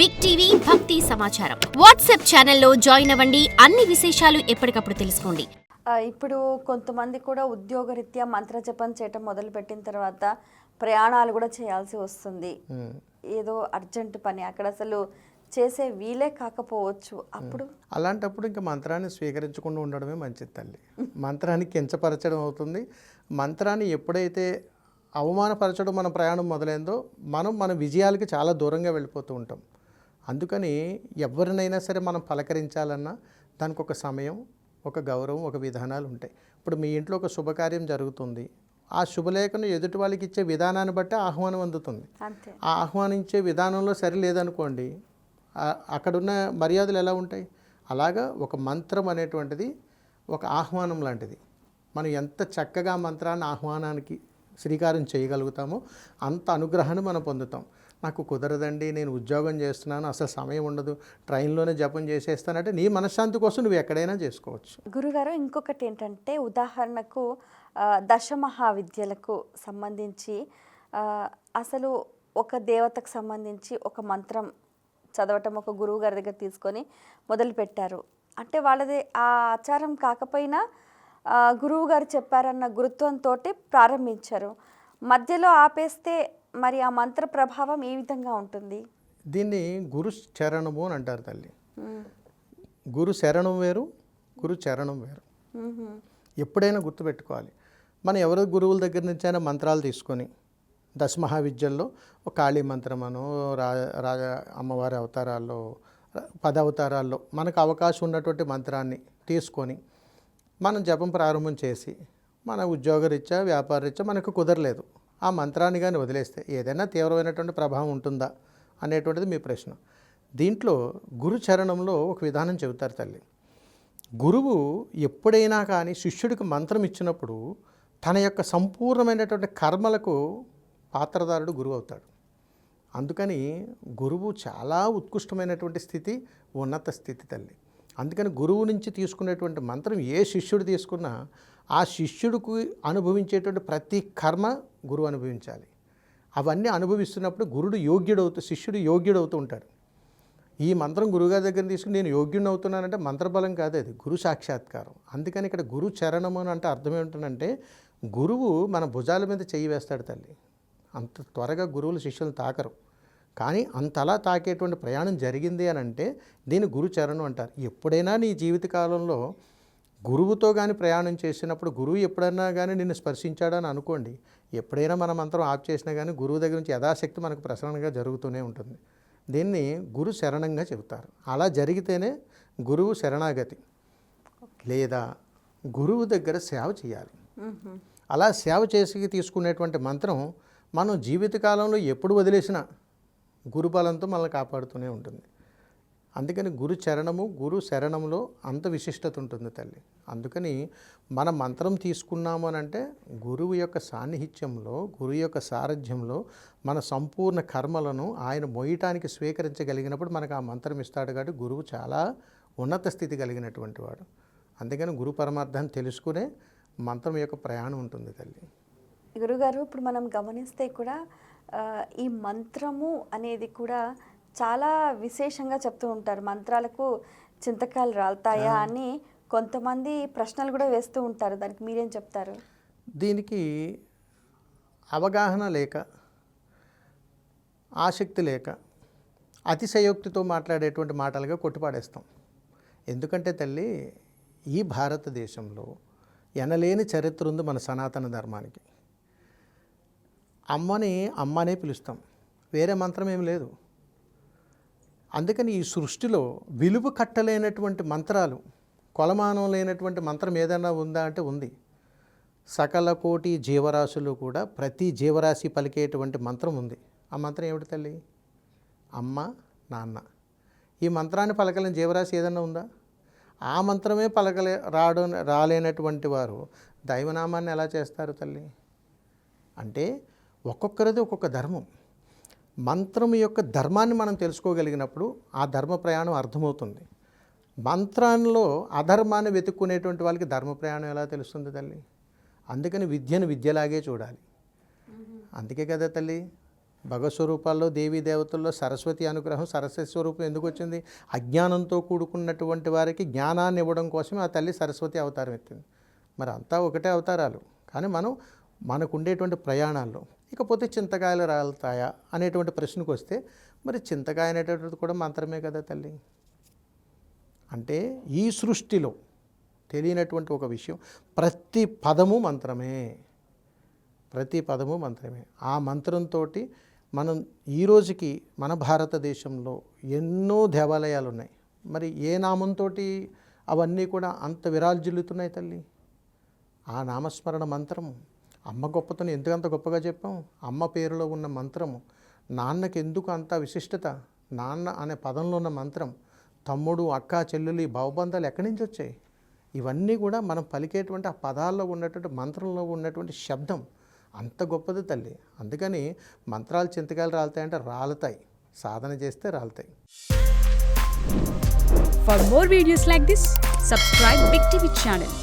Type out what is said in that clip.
Big TV భక్తి సమాచారం WhatsApp ఛానల్లో జాయిన్ అవ్వండి. అన్ని విశేషాలు ఎప్పటికప్పుడు తెలుసుకోండి. ఇప్పుడు కొంతమంది కూడా ఉద్యోగరీత్యా మంత్రజపం చేయటం మొదలుపెట్టిన తర్వాత ప్రయాణాలు కూడా చేయాల్సి వస్తుంది. ఏదో అర్జెంట్ పని అక్కడ అసలు చేసే వీలే కాకపోవచ్చు. అప్పుడు అలాంటప్పుడు ఇంకా మంత్రాన్ని స్వీకరించకుండా ఉండడమే మంచిది తల్లి. మంత్రాన్ని కించపరచడం అవుతుంది. మంత్రాన్ని ఎప్పుడైతే అవమానపరచడం మన ప్రయాణం మొదలైందో మన విజయాలకి చాలా దూరంగా వెళ్ళిపోతూ ఉంటాం. అందుకని ఎవరినైనా సరే మనం పలకరించాలన్నా దానికి ఒక సమయం, ఒక గౌరవం, ఒక విధానాలు ఉంటాయి. ఇప్పుడు మీ ఇంట్లో ఒక శుభకార్యం జరుగుతుంది. ఆ శుభలేఖను ఎదుటి వాళ్ళకి ఇచ్చే విధానాన్ని బట్టి ఆహ్వానం అందుతుంది. ఆ ఆహ్వానించే విధానంలో సరిలేదనుకోండి, అక్కడున్న మర్యాదలు ఎలా ఉంటాయి? అలాగా ఒక మంత్రం అనేటువంటిది ఒక ఆహ్వానం లాంటిది. మనం ఎంత చక్కగా మంత్రాన్ని ఆహ్వానానికి శ్రీకారం చేయగలుగుతామో అంత అనుగ్రహాన్ని మనం పొందుతాం. నాకు కుదరదండి, నేను ఉద్యోగం చేస్తున్నాను, అసలు సమయం ఉండదు, ట్రైన్లోనే జపం చేసేస్తానంటే నీ మనశ్శాంతి కోసం నువ్వు ఎక్కడైనా చేసుకోవచ్చు. గురుగారు, ఇంకొకటి ఏంటంటే ఉదాహరణకు దశమహావిద్యలకు సంబంధించి అసలు ఒక దేవతకు సంబంధించి ఒక మంత్రం చదవటం ఒక గురువు గారి దగ్గర తీసుకొని మొదలుపెట్టారు. అంటే వాళ్ళది ఆ ఆచారం కాకపోయినా గురువు గారు చెప్పారన్న గురుత్వంతో ప్రారంభించారు. మధ్యలో ఆపేస్తే మరి ఆ మంత్ర ప్రభావం ఏ విధంగా ఉంటుంది? దీన్ని గురు చరణము అని అంటారు తల్లి. గురు శరణం వేరు, గురు చరణం వేరు. ఎప్పుడైనా గుర్తుపెట్టుకోవాలి. మనం ఎవరి గురువుల దగ్గర నుంచి అయినా మంత్రాలు తీసుకొని దశమహావిద్యల్లో ఒక కాళీ మంత్రమనో రాజా అమ్మవారి అవతారాల్లో 10 అవతారాల్లో మనకు అవకాశం ఉన్నటువంటి మంత్రాన్ని తీసుకొని మనం జపం ప్రారంభం చేసి మన ఉద్యోగరీత్యా వ్యాపారరీత్యా మనకు కుదరలేదు, ఆ మంత్రాన్ని కానీ వదిలేస్తే ఏదైనా తీవ్రమైనటువంటి ప్రభావం ఉంటుందా అనేటువంటిది మీ ప్రశ్న. దీంట్లో గురు చరణంలో ఒక విధానం చెబుతారు తల్లి. గురువు ఎప్పుడైనా కానీ శిష్యుడికి మంత్రం ఇచ్చినప్పుడు తన యొక్క సంపూర్ణమైనటువంటి కర్మలకు పాత్రదారుడు గురువు అవుతాడు. అందుకని గురువు చాలా ఉత్కృష్టమైనటువంటి స్థితి, ఉన్నత స్థితి తల్లి. అందుకని గురువు నుంచి తీసుకునేటువంటి మంత్రం ఏ శిష్యుడు తీసుకున్నా ఆ శిష్యుడికి అనుభవించేటువంటి ప్రతి కర్మ గురువు అనుభవించాలి. అవన్నీ అనుభవిస్తున్నప్పుడు శిష్యుడు యోగ్యుడవుతూ ఉంటాడు. ఈ మంత్రం గురువుగారి దగ్గర తీసుకుని నేను యోగ్యుని అవుతున్నానంటే మంత్రబలం కాదు, అది గురు సాక్షాత్కారం. అందుకని ఇక్కడ గురు చరణము అని అంటే అర్థం ఏమిటంటే గురువు మన భుజాల మీద చెయ్యి వేస్తాడు తల్లి. అంత త్వరగా గురువులు శిష్యులను తాకరు, కానీ అంతలా తాకేటువంటి ప్రయాణం జరిగింది అని అంటే దీన్ని గురు చరణం అంటారు. ఎప్పుడైనా నీ జీవితకాలంలో గురువుతో కానీ ప్రయాణం చేసినప్పుడు గురువు ఎప్పుడైనా కానీ నిన్ను స్పర్శించాడని అనుకోండి, ఎప్పుడైనా మన మంత్రం ఆఫ్ చేసినా కానీ గురువు దగ్గర నుంచి యథాశక్తి మనకు ప్రసరణగా జరుగుతూనే ఉంటుంది. దీన్ని గురు శరణంగా చెబుతారు. అలా జరిగితేనే గురువు శరణాగతి, లేదా గురువు దగ్గర సేవ చేయాలి. అలా సేవ చేసి తీసుకునేటువంటి మంత్రం మనం జీవితకాలంలో ఎప్పుడు వదిలేసినా గురుబలంతో మనల్ని కాపాడుతూనే ఉంటుంది. అందుకని గురు చరణము, గురు శరణంలో అంత విశిష్టత ఉంటుంది తల్లి. అందుకని మన మంత్రం తీసుకున్నాము అని అంటే గురువు యొక్క సాన్నిహిత్యంలో, గురువు యొక్క సారథ్యంలో మన సంపూర్ణ కర్మలను ఆయన మోయటానికి స్వీకరించగలిగినప్పుడు మనకు ఆ మంత్రం ఇస్తాడు. కాబట్టి గురువు చాలా ఉన్నత స్థితి కలిగినటువంటి వాడు. అందుకని గురు పరమార్థాన్ని తెలుసుకునే మంత్రం యొక్క ప్రయాణం ఉంటుంది తల్లి. గురుగారు, ఇప్పుడు మనం గమనిస్తే కూడా ఈ మంత్రము అనేది కూడా చాలా విశేషంగా చెప్తూ ఉంటారు. మంత్రాలకు చింతకాయలు రాలుతాయా అని కొంతమంది ప్రశ్నలు కూడా వేస్తూ ఉంటారు. దానికి మీరేం చెప్తారు? దీనికి అవగాహన లేక, ఆసక్తి లేక, అతిశయోక్తితో మాట్లాడేటువంటి మాటలుగా కొట్టిపాడేస్తాం. ఎందుకంటే తల్లి, ఈ భారతదేశంలో ఎనలేని చరిత్ర ఉంది మన సనాతన ధర్మానికి. అమ్మనే పిలుస్తాం, వేరే మంత్రం ఏం లేదు. అందుకని ఈ సృష్టిలో విలువ కట్టలేనటువంటి మంత్రాలు, కొలమానం లేనటువంటి మంత్రం ఏదైనా ఉందా అంటే ఉంది. సకల కోటి జీవరాశులు కూడా ప్రతి జీవరాశి పలికేటువంటి మంత్రం ఉంది. ఆ మంత్రం ఏమిటి తల్లి? అమ్మ, నాన్న. ఈ మంత్రాన్ని పలకలేని జీవరాశి ఏదైనా ఉందా? ఆ మంత్రమే రాలేనటువంటి వారు దైవనామాన్ని ఎలా చేస్తారు తల్లి? అంటే ఒక్కొక్కరిది ఒక్కొక్క ధర్మం. మంత్రం యొక్క ధర్మాన్ని మనం తెలుసుకోగలిగినప్పుడు ఆ ధర్మ ప్రయాణం అర్థమవుతుంది. మంత్రంలో అధర్మాన్ని వెతుక్కునేటువంటి వాళ్ళకి ధర్మ ప్రయాణం ఎలా తెలుస్తుంది తల్లి? అందుకని విద్యను విద్యలాగే చూడాలి. అందుకే కదా తల్లి, భగవత్ స్వరూపాల్లో దేవీ దేవతల్లో సరస్వతి అనుగ్రహం, సరస్వతి స్వరూపం ఎందుకు వచ్చింది? అజ్ఞానంతో కూడుకున్నటువంటి వారికి జ్ఞానాన్ని ఇవ్వడం కోసమే ఆ తల్లి సరస్వతి అవతారం ఎత్తింది. మరి అంతా ఒకటే అవతారాలు, కానీ మనకు ఉండేటువంటి ప్రయాణాల్లో. ఇకపోతే చింతకాయలు రాలుతాయా అనేటువంటి ప్రశ్నకు వస్తే, మరి చింతకాయ అనేటటువంటిది కూడా మంత్రమే కదా తల్లి. అంటే ఈ సృష్టిలో తెలియనటువంటి ఒక విషయం, ప్రతి పదము మంత్రమే, ప్రతి పదము మంత్రమే. ఆ మంత్రంతో మనం ఈ రోజుకి మన భారతదేశంలో ఎన్నో దేవాలయాలు ఉన్నాయి. మరి ఏ నామంతో అవన్నీ కూడా అంత విరాజిల్లుతున్నాయి తల్లి? ఆ నామస్మరణ మంత్రము. అమ్మ గొప్పతనం ఎందుకంత గొప్పగా చెప్పాం? అమ్మ పేరులో ఉన్న మంత్రము. నాన్నకి ఎందుకు అంత విశిష్టత? నాన్న అనే పదంలో ఉన్న మంత్రం. తమ్ముడు, అక్క, చెల్లెలు, ఈ భావబంధాలు ఎక్కడి నుంచి వచ్చాయి? ఇవన్నీ కూడా మనం పలికేటువంటి ఆ పదాల్లో ఉన్నటువంటి మంత్రంలో ఉన్నటువంటి శబ్దం అంత గొప్పది తల్లి. అందుకని మంత్రాలు చింతకాయలు రాలుతాయంటే రాలుతాయి, సాధన చేస్తే రాలుతాయి. For more videos like this, subscribe Big TV channel.